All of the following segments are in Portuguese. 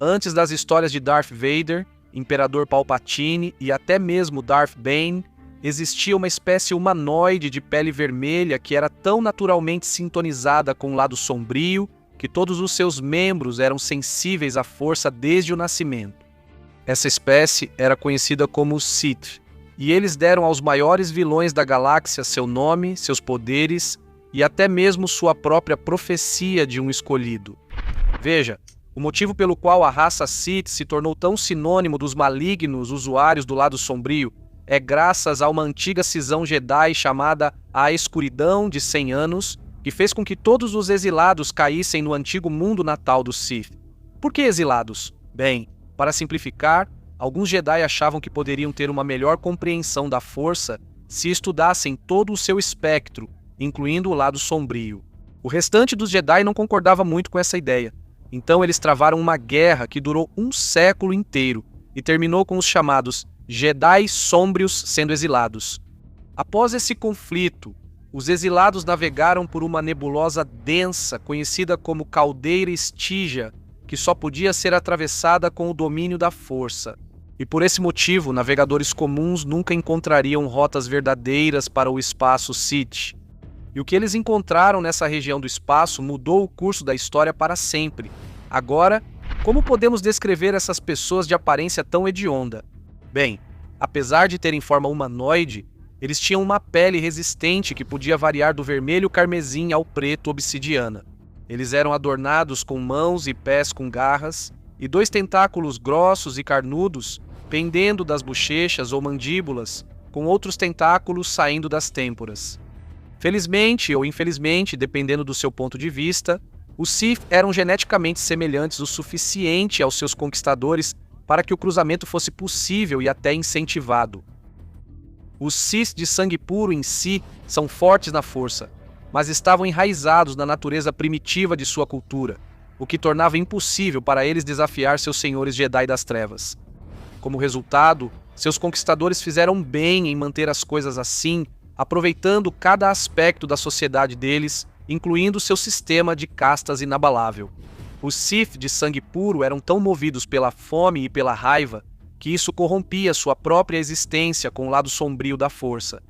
Antes das histórias de Darth Vader, Imperador Palpatine e até mesmo Darth Bane, existia uma espécie humanoide de pele vermelha que era tão naturalmente sintonizada com o lado sombrio que todos os seus membros eram sensíveis à força desde o nascimento. Essa espécie era conhecida como os Sith, e eles deram aos maiores vilões da galáxia seu nome, seus poderes e até mesmo sua própria profecia de um escolhido. Veja, o motivo pelo qual a raça Sith se tornou tão sinônimo dos malignos usuários do lado sombrio é graças a uma antiga cisão Jedi chamada A Escuridão de 100 Anos, que fez com que todos os exilados caíssem no antigo mundo natal dos Sith. Por que exilados? Bem, para simplificar, alguns Jedi achavam que poderiam ter uma melhor compreensão da força se estudassem todo o seu espectro, incluindo o lado sombrio. O restante dos Jedi não concordava muito com essa ideia. Então eles travaram uma guerra que durou um século inteiro e terminou com os chamados Jedi Sômbrios sendo exilados. Após esse conflito, os exilados navegaram por uma nebulosa densa conhecida como Caldeira Estígia, que só podia ser atravessada com o domínio da força. E por esse motivo, navegadores comuns nunca encontrariam rotas verdadeiras para o espaço Sith. E o que eles encontraram nessa região do espaço mudou o curso da história para sempre. Agora, como podemos descrever essas pessoas de aparência tão hedionda? Bem, apesar de terem forma humanoide, eles tinham uma pele resistente que podia variar do vermelho carmesim ao preto obsidiana. Eles eram adornados com mãos e pés com garras, e 2 tentáculos grossos e carnudos pendendo das bochechas ou mandíbulas, com outros tentáculos saindo das têmporas. Felizmente ou infelizmente, dependendo do seu ponto de vista, os Sith eram geneticamente semelhantes o suficiente aos seus conquistadores para que o cruzamento fosse possível e até incentivado. Os Sith de sangue puro em si são fortes na força, mas estavam enraizados na natureza primitiva de sua cultura, o que tornava impossível para eles desafiar seus senhores Jedi das Trevas. Como resultado, seus conquistadores fizeram bem em manter as coisas assim, aproveitando cada aspecto da sociedade deles, incluindo seu sistema de castas inabalável. Os Sith de sangue puro eram tão movidos pela fome e pela raiva que isso corrompia sua própria existência com o lado sombrio da força,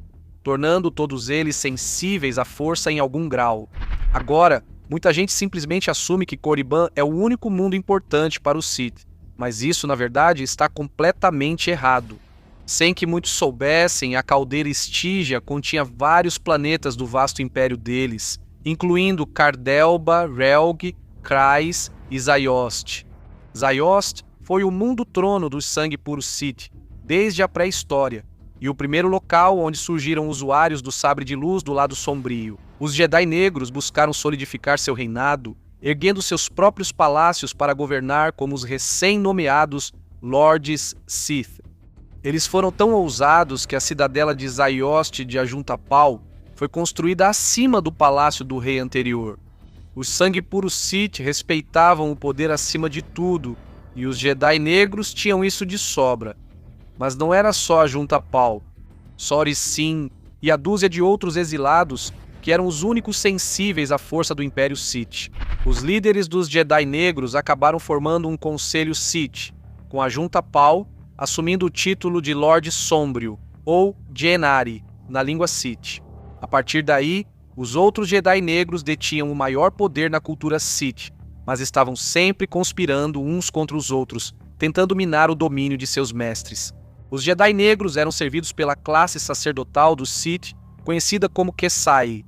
tornando todos eles sensíveis à força em algum grau. Agora, muita gente simplesmente assume que Korriban é o único mundo importante para os Sith, mas isso, na verdade, está completamente errado. Sem que muitos soubessem, a Caldeira Estígia continha vários planetas do vasto império deles, incluindo Cardelba, Relg, Kryze e Zayost. Zayost foi o mundo-trono dos sangue puro Sith, desde a pré-história, e o primeiro local onde surgiram usuários do sabre de luz do lado sombrio. Os Jedi Negros buscaram solidificar seu reinado, erguendo seus próprios palácios para governar como os recém-nomeados Lords Sith. Eles foram tão ousados que a cidadela de Zayost de Ajuntapal foi construída acima do palácio do rei anterior. Os sangue puro Sith respeitavam o poder acima de tudo, e os Jedi Negros tinham isso de sobra. Mas não era só Ajuntapal, Sori Sin e a dúzia de outros exilados que eram os únicos sensíveis à força do Império Sith. Os líderes dos Jedi Negros acabaram formando um conselho Sith, com Ajuntapal assumindo o título de Lorde Sombrio, ou Genari, na língua Sith. A partir daí, os outros Jedi Negros detinham o maior poder na cultura Sith, mas estavam sempre conspirando uns contra os outros, tentando minar o domínio de seus mestres. Os Jedi Negros eram servidos pela classe sacerdotal dos Sith, conhecida como Kesai.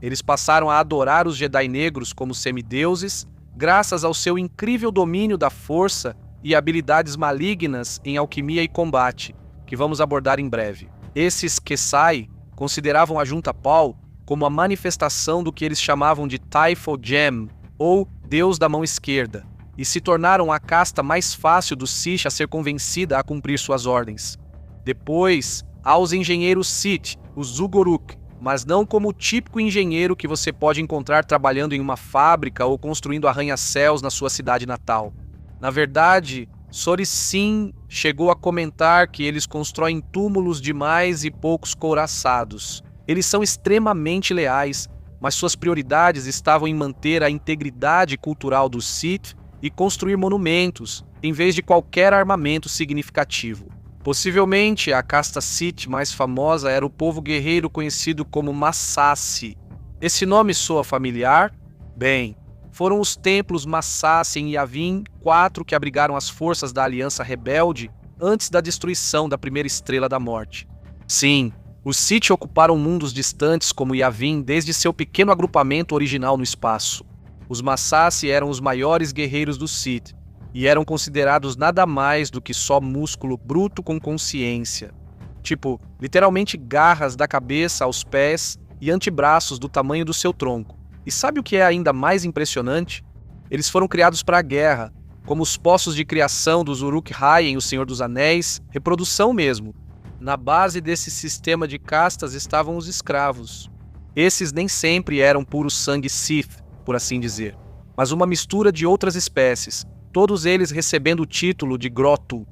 Eles passaram a adorar os Jedi Negros como semideuses, graças ao seu incrível domínio da força e habilidades malignas em alquimia e combate, que vamos abordar em breve. Esses Kesai consideravam a Ajuntapal como a manifestação do que eles chamavam de Typho Gem, ou Deus da mão esquerda, e se tornaram a casta mais fácil do Sith a ser convencida a cumprir suas ordens. Depois, há os engenheiros Sith, os Zugoruk, mas não como o típico engenheiro que você pode encontrar trabalhando em uma fábrica ou construindo arranha-céus na sua cidade natal. Na verdade, Sori Sin chegou a comentar que eles constroem túmulos demais e poucos couraçados. Eles são extremamente leais, mas suas prioridades estavam em manter a integridade cultural dos Sith e construir monumentos, em vez de qualquer armamento significativo. Possivelmente, a casta Sith mais famosa era o povo guerreiro conhecido como Massassi. Esse nome soa familiar? Bem, foram os templos Massassi em Yavin 4 que abrigaram as forças da Aliança Rebelde antes da destruição da primeira Estrela da Morte. Sim, os Sith ocuparam mundos distantes como Yavin desde seu pequeno agrupamento original no espaço. Os Massassi eram os maiores guerreiros dos Sith e eram considerados nada mais do que só músculo bruto com consciência. Tipo, literalmente garras da cabeça aos pés e antebraços do tamanho do seu tronco. E sabe o que é ainda mais impressionante? Eles foram criados para a guerra, como os poços de criação dos Uruk-hai em O Senhor dos Anéis, reprodução mesmo. Na base desse sistema de castas estavam os escravos. Esses nem sempre eram puro sangue Sith, por assim dizer, mas uma mistura de outras espécies, todos eles recebendo o título de Grotu.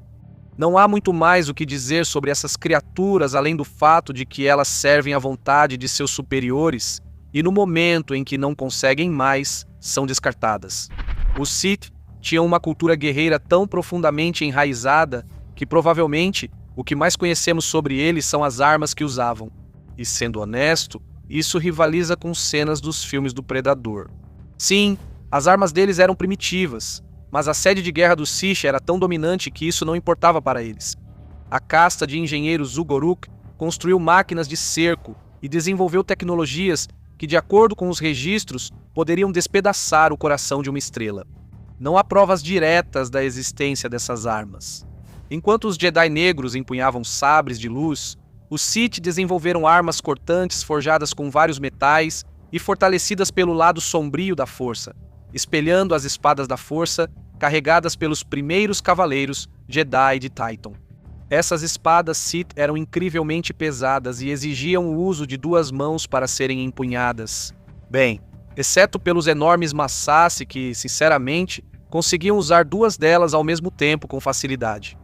Não há muito mais o que dizer sobre essas criaturas além do fato de que elas servem à vontade de seus superiores e no momento em que não conseguem mais, são descartadas. Os Sith tinham uma cultura guerreira tão profundamente enraizada que provavelmente o que mais conhecemos sobre eles são as armas que usavam. E sendo honesto, isso rivaliza com cenas dos filmes do Predador. Sim, as armas deles eram primitivas, mas a sede de guerra dos Sith era tão dominante que isso não importava para eles. A casta de engenheiros Ugoruk construiu máquinas de cerco e desenvolveu tecnologias que, de acordo com os registros, poderiam despedaçar o coração de uma estrela. Não há provas diretas da existência dessas armas. Enquanto os Jedi negros empunhavam sabres de luz, os Sith desenvolveram armas cortantes forjadas com vários metais e fortalecidas pelo lado sombrio da força, espelhando as espadas da força carregadas pelos primeiros cavaleiros Jedi de Titan. Essas espadas Sith eram incrivelmente pesadas e exigiam o uso de 2 mãos para serem empunhadas. Bem, exceto pelos enormes Massassi que, sinceramente, conseguiam usar 2 delas ao mesmo tempo com facilidade.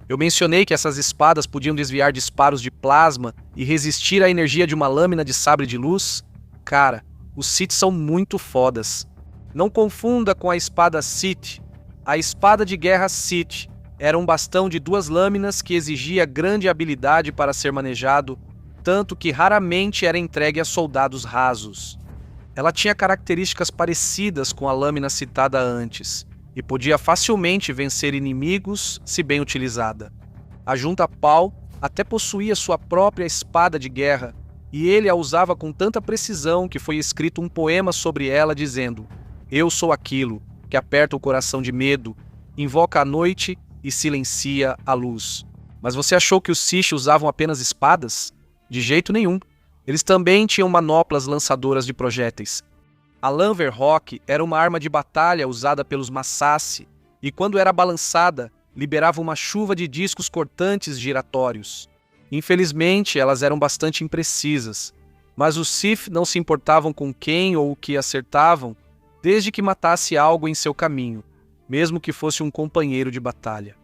Eu mencionei que essas espadas podiam desviar disparos de plasma e resistir à energia de uma lâmina de sabre de luz. Cara, os Sith são muito fodas. Não confunda com a espada Sith. A espada de guerra Sith era um bastão de 2 lâminas que exigia grande habilidade para ser manejado, tanto que raramente era entregue a soldados rasos. Ela tinha características parecidas com a lâmina citada antes, e podia facilmente vencer inimigos se bem utilizada. A Junta Pal até possuía sua própria espada de guerra, e ele a usava com tanta precisão que foi escrito um poema sobre ela dizendo: "Eu sou aquilo que aperta o coração de medo, invoca a noite e silencia a luz." Mas você achou que os Sith usavam apenas espadas? De jeito nenhum. Eles também tinham manoplas lançadoras de projéteis. A Lanverrock era uma arma de batalha usada pelos Massassi, e quando era balançada, liberava uma chuva de discos cortantes giratórios. Infelizmente, elas eram bastante imprecisas, mas os Sith não se importavam com quem ou o que acertavam, desde que matasse algo em seu caminho, mesmo que fosse um companheiro de batalha.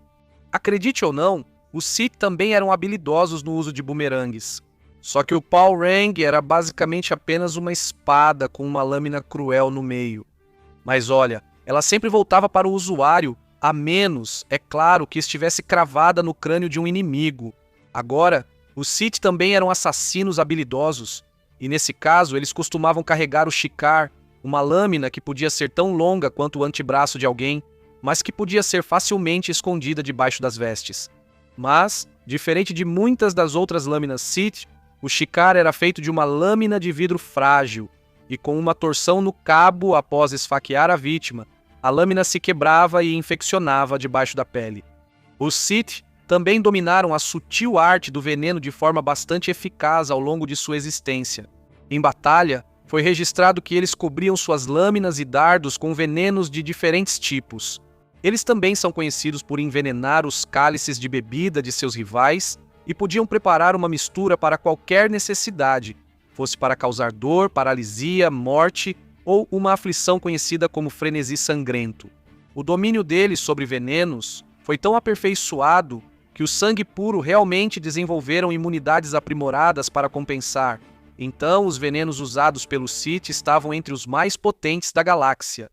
Acredite ou não, os Sith também eram habilidosos no uso de bumerangues. Só que o Palrang era basicamente apenas uma espada com uma lâmina cruel no meio. Mas olha, ela sempre voltava para o usuário, a menos, é claro, que estivesse cravada no crânio de um inimigo. Agora, os Sith também eram assassinos habilidosos, e nesse caso eles costumavam carregar o Shikar, uma lâmina que podia ser tão longa quanto o antebraço de alguém, mas que podia ser facilmente escondida debaixo das vestes. Mas, diferente de muitas das outras lâminas Sith, o Shikar era feito de uma lâmina de vidro frágil, e com uma torção no cabo após esfaquear a vítima, a lâmina se quebrava e infeccionava debaixo da pele. Os Sith também dominaram a sutil arte do veneno de forma bastante eficaz ao longo de sua existência. Em batalha, foi registrado que eles cobriam suas lâminas e dardos com venenos de diferentes tipos. Eles também são conhecidos por envenenar os cálices de bebida de seus rivais e podiam preparar uma mistura para qualquer necessidade, fosse para causar dor, paralisia, morte ou uma aflição conhecida como frenesi sangrento. O domínio deles sobre venenos foi tão aperfeiçoado que o sangue puro realmente desenvolveram imunidades aprimoradas para compensar. Então, os venenos usados pelos Sith estavam entre os mais potentes da galáxia.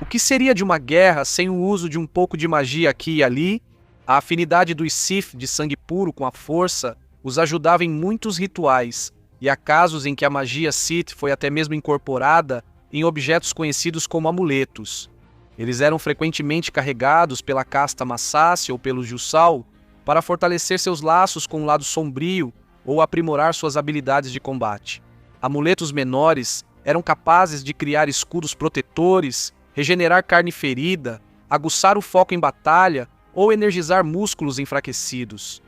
O que seria de uma guerra sem o uso de um pouco de magia aqui e ali? A afinidade dos Sith de sangue puro com a força os ajudava em muitos rituais, e há casos em que a magia Sith foi até mesmo incorporada em objetos conhecidos como amuletos. Eles eram frequentemente carregados pela casta Massassi ou pelo Jusal para fortalecer seus laços com o lado sombrio ou aprimorar suas habilidades de combate. Amuletos menores eram capazes de criar escudos protetores, regenerar carne ferida, aguçar o foco em batalha ou energizar músculos enfraquecidos.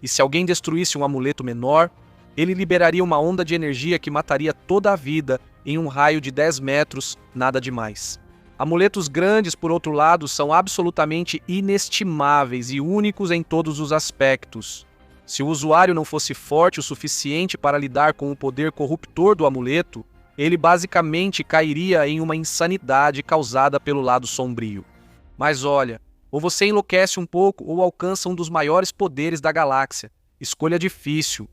E se alguém destruísse um amuleto menor, ele liberaria uma onda de energia que mataria toda a vida em um raio de 10 metros, nada demais. Amuletos grandes, por outro lado, são absolutamente inestimáveis e únicos em todos os aspectos. Se o usuário não fosse forte o suficiente para lidar com o poder corruptor do amuleto, ele basicamente cairia em uma insanidade causada pelo lado sombrio. Mas olha, ou você enlouquece um pouco ou alcança um dos maiores poderes da galáxia. Escolha difícil.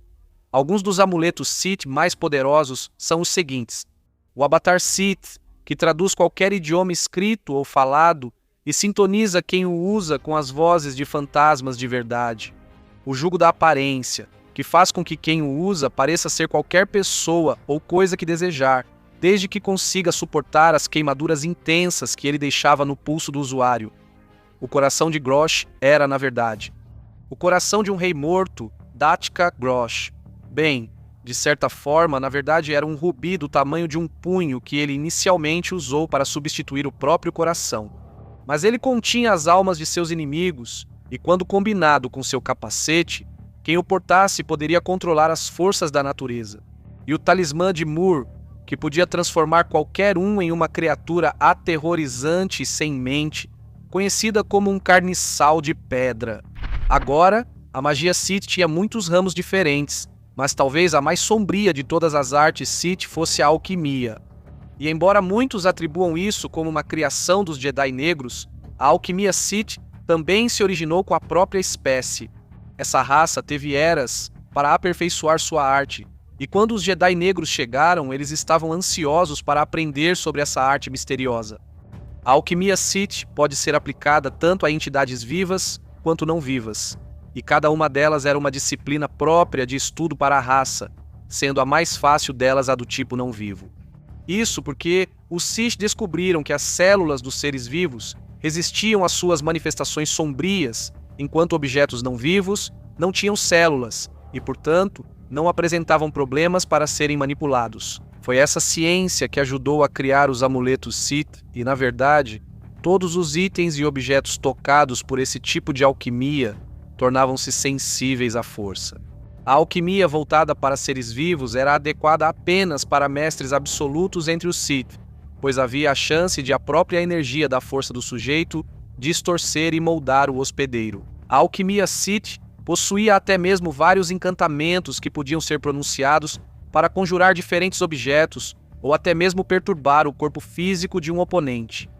Alguns dos amuletos Sith mais poderosos são os seguintes: o Avatar Sith, que traduz qualquer idioma escrito ou falado e sintoniza quem o usa com as vozes de fantasmas de verdade. O Jugo da Aparência, que faz com que quem o usa pareça ser qualquer pessoa ou coisa que desejar, desde que consiga suportar as queimaduras intensas que ele deixava no pulso do usuário. O Coração de Grosh era, na verdade, o coração de um rei morto, Datka Grosh. Bem, de certa forma, na verdade era um rubi do tamanho de um punho que ele inicialmente usou para substituir o próprio coração. Mas ele continha as almas de seus inimigos, e quando combinado com seu capacete, quem o portasse poderia controlar as forças da natureza. E o talismã de Mur, que podia transformar qualquer um em uma criatura aterrorizante e sem mente, conhecida como um carniçal de pedra. Agora, a magia Sith tinha muitos ramos diferentes, mas talvez a mais sombria de todas as artes Sith fosse a alquimia. E embora muitos atribuam isso como uma criação dos Jedi Negros, a alquimia Sith também se originou com a própria espécie. Essa raça teve eras para aperfeiçoar sua arte, e quando os Jedi Negros chegaram, eles estavam ansiosos para aprender sobre essa arte misteriosa. A alquimia Sith pode ser aplicada tanto a entidades vivas quanto não vivas, e cada uma delas era uma disciplina própria de estudo para a raça, sendo a mais fácil delas a do tipo não vivo. Isso porque os Sith descobriram que as células dos seres vivos resistiam às suas manifestações sombrias, enquanto objetos não vivos não tinham células e, portanto, não apresentavam problemas para serem manipulados. Foi essa ciência que ajudou a criar os amuletos Sith e, na verdade, todos os itens e objetos tocados por esse tipo de alquimia tornavam-se sensíveis à força. A alquimia voltada para seres vivos era adequada apenas para mestres absolutos entre os Sith, pois havia a chance de a própria energia da força do sujeito distorcer e moldar o hospedeiro. A alquimia Sith possuía até mesmo vários encantamentos que podiam ser pronunciados para conjurar diferentes objetos ou até mesmo perturbar o corpo físico de um oponente.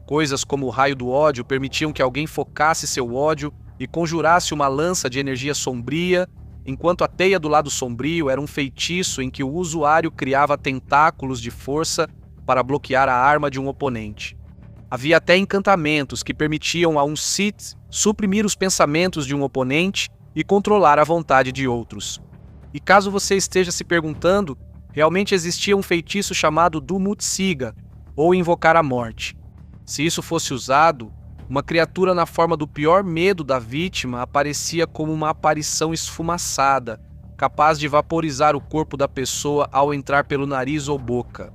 Coisas como o raio do ódio permitiam que alguém focasse seu ódio e conjurasse uma lança de energia sombria, enquanto a teia do lado sombrio era um feitiço em que o usuário criava tentáculos de força para bloquear a arma de um oponente. Havia até encantamentos que permitiam a um Sith suprimir os pensamentos de um oponente e controlar a vontade de outros. E caso você esteja se perguntando, realmente existia um feitiço chamado Dumutsiga, ou invocar a morte. Se isso fosse usado, uma criatura na forma do pior medo da vítima aparecia como uma aparição esfumaçada, capaz de vaporizar o corpo da pessoa ao entrar pelo nariz ou boca.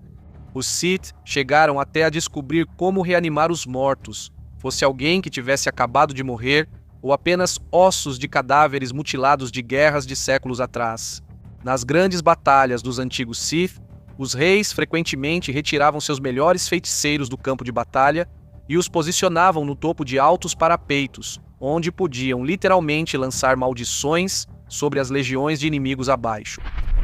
Os Sith chegaram até a descobrir como reanimar os mortos, fosse alguém que tivesse acabado de morrer ou apenas ossos de cadáveres mutilados de guerras de séculos atrás. Nas grandes batalhas dos antigos Sith, os reis frequentemente retiravam seus melhores feiticeiros do campo de batalha e os posicionavam no topo de altos parapeitos, onde podiam literalmente lançar maldições sobre as legiões de inimigos abaixo.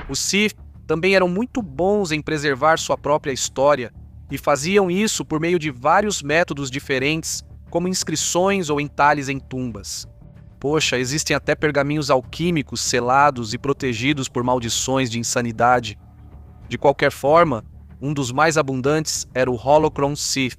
Os Sith também eram muito bons em preservar sua própria história e faziam isso por meio de vários métodos diferentes, como inscrições ou entalhes em tumbas. Poxa, existem até pergaminhos alquímicos selados e protegidos por maldições de insanidade. De qualquer forma, um dos mais abundantes era o Holocron Sith,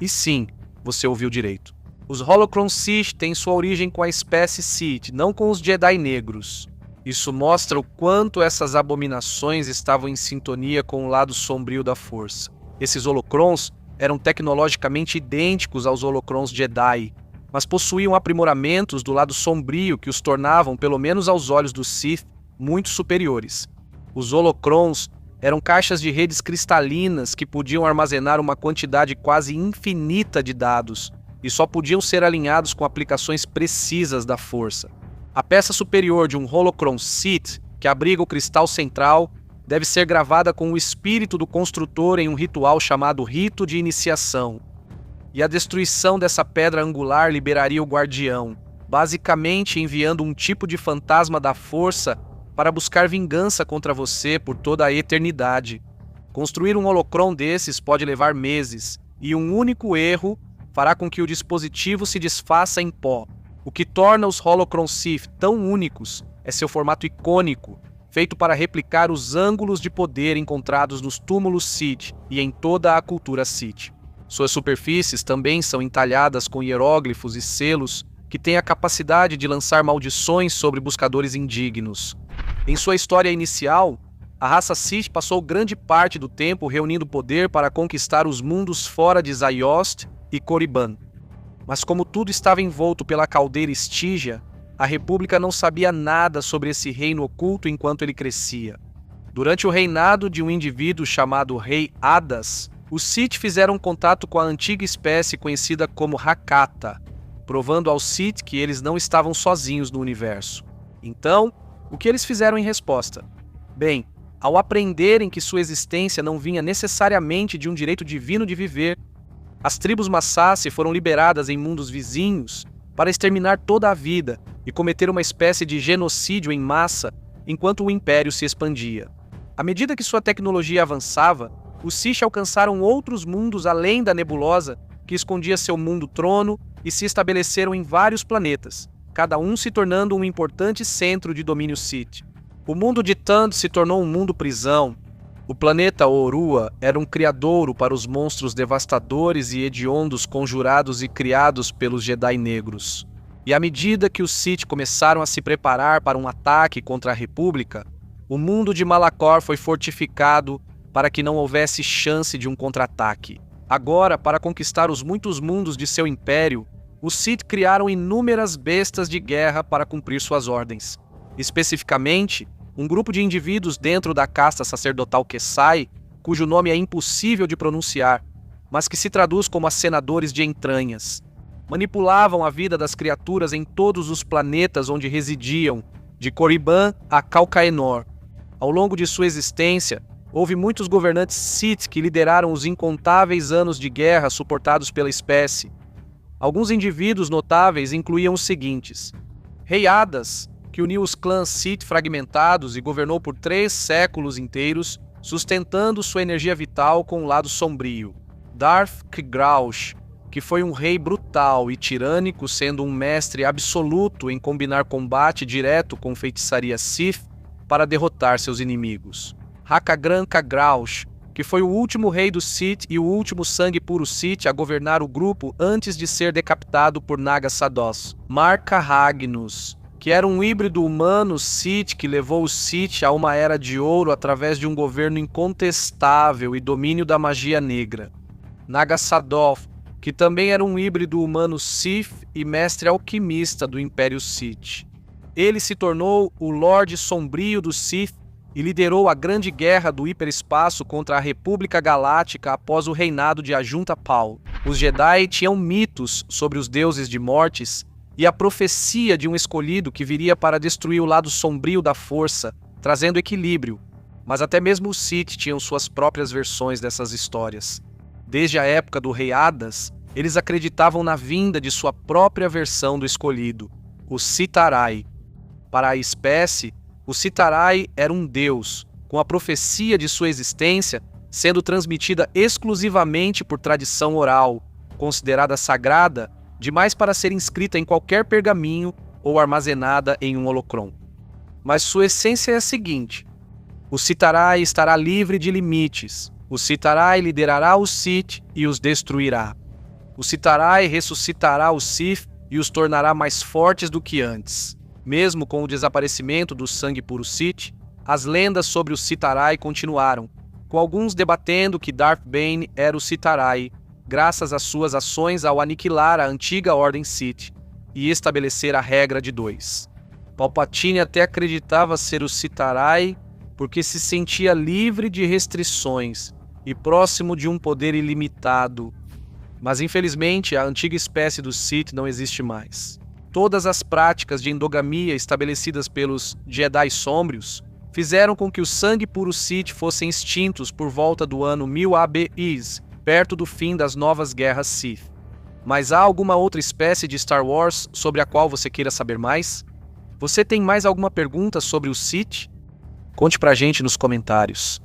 E sim, você ouviu direito. Os Holocron Sith têm sua origem com a espécie Sith, não com os Jedi negros. Isso mostra o quanto essas abominações estavam em sintonia com o lado sombrio da Força. Esses Holocrons eram tecnologicamente idênticos aos Holocrons Jedi, mas possuíam aprimoramentos do lado sombrio que os tornavam, pelo menos aos olhos dos Sith, muito superiores. Os Holocrons eram caixas de redes cristalinas que podiam armazenar uma quantidade quase infinita de dados e só podiam ser alinhados com aplicações precisas da Força. A peça superior de um Holocron Sith, que abriga o cristal central, deve ser gravada com o espírito do construtor em um ritual chamado Rito de Iniciação. E a destruição dessa pedra angular liberaria o Guardião, basicamente enviando um tipo de fantasma da Força para buscar vingança contra você por toda a eternidade. Construir um holocron desses pode levar meses, e um único erro fará com que o dispositivo se desfaça em pó. O que torna os Holocron Sith tão únicos é seu formato icônico, feito para replicar os ângulos de poder encontrados nos túmulos Sith e em toda a cultura Sith. Suas superfícies também são entalhadas com hieróglifos e selos que têm a capacidade de lançar maldições sobre buscadores indignos. Em sua história inicial, a raça Sith passou grande parte do tempo reunindo poder para conquistar os mundos fora de Zaiost e Korriban. Mas como tudo estava envolto pela caldeira Stygia, a República não sabia nada sobre esse reino oculto enquanto ele crescia. Durante o reinado de um indivíduo chamado Rei Hadas, os Sith fizeram contato com a antiga espécie conhecida como Hakata, provando aos Sith que eles não estavam sozinhos no universo. Então, o que eles fizeram em resposta? Bem, ao aprenderem que sua existência não vinha necessariamente de um direito divino de viver, as tribos Massassi foram liberadas em mundos vizinhos para exterminar toda a vida e cometer uma espécie de genocídio em massa enquanto o Império se expandia. À medida que sua tecnologia avançava, os Sith alcançaram outros mundos além da nebulosa que escondia seu mundo trono e se estabeleceram em vários planetas, cada um se tornando um importante centro de domínio Sith. O mundo de Tand se tornou um mundo prisão. O planeta Orua era um criadouro para os monstros devastadores e hediondos conjurados e criados pelos Jedi negros. E à medida que os Sith começaram a se preparar para um ataque contra a República, o mundo de Malachor foi fortificado para que não houvesse chance de um contra-ataque. Agora, para conquistar os muitos mundos de seu império, os Sith criaram inúmeras bestas de guerra para cumprir suas ordens. Especificamente, um grupo de indivíduos dentro da casta sacerdotal Kesai, cujo nome é impossível de pronunciar, mas que se traduz como acenadores de entranhas. Manipulavam a vida das criaturas em todos os planetas onde residiam, de Korriban a Calcaenor. Ao longo de sua existência, houve muitos governantes Sith que lideraram os incontáveis anos de guerra suportados pela espécie. Alguns indivíduos notáveis incluíam os seguintes: Rei Hadas, que uniu os clãs Sith fragmentados e governou por 3 séculos inteiros, sustentando sua energia vital com o lado sombrio. Darth Kraush, que foi um rei brutal e tirânico, sendo um mestre absoluto em combinar combate direto com feitiçaria Sith para derrotar seus inimigos. Hakagran Kagraush, que foi o último rei do Sith e o último sangue puro Sith a governar o grupo antes de ser decapitado por Naga Sadoth. Marka Ragnus, que era um híbrido humano Sith que levou os Sith a uma era de ouro através de um governo incontestável e domínio da magia negra. Naga Sadoth, que também era um híbrido humano Sith e mestre alquimista do Império Sith. Ele se tornou o Lorde Sombrio do Sith e liderou a grande guerra do hiperespaço contra a República Galáctica após o reinado de Ajunta Pal. Os Jedi tinham mitos sobre os deuses de mortes e a profecia de um escolhido que viria para destruir o lado sombrio da força, trazendo equilíbrio. Mas até mesmo os Sith tinham suas próprias versões dessas histórias. Desde a época do Rei Hadas, eles acreditavam na vinda de sua própria versão do escolhido, o Sitarai. Para a espécie, o Sitarai era um deus, com a profecia de sua existência sendo transmitida exclusivamente por tradição oral, considerada sagrada demais para ser inscrita em qualquer pergaminho ou armazenada em um holocron. Mas sua essência é a seguinte: o Sitarai estará livre de limites. O Sitarai liderará os Sith e os destruirá. O Sitarai ressuscitará os Sith e os tornará mais fortes do que antes. Mesmo com o desaparecimento do sangue puro Sith, as lendas sobre o Sitarai continuaram, com alguns debatendo que Darth Bane era o Sitarai, graças às suas ações ao aniquilar a antiga Ordem Sith e estabelecer a regra de 2. Palpatine até acreditava ser o Sitarai porque se sentia livre de restrições e próximo de um poder ilimitado. Mas infelizmente a antiga espécie dos Sith não existe mais. Todas as práticas de endogamia estabelecidas pelos Jedi Sômbrios fizeram com que o sangue puro Sith fossem extintos por volta do ano 1000 ABIs, perto do fim das novas guerras Sith. Mas há alguma outra espécie de Star Wars sobre a qual você queira saber mais? Você tem mais alguma pergunta sobre o Sith? Conte pra gente nos comentários.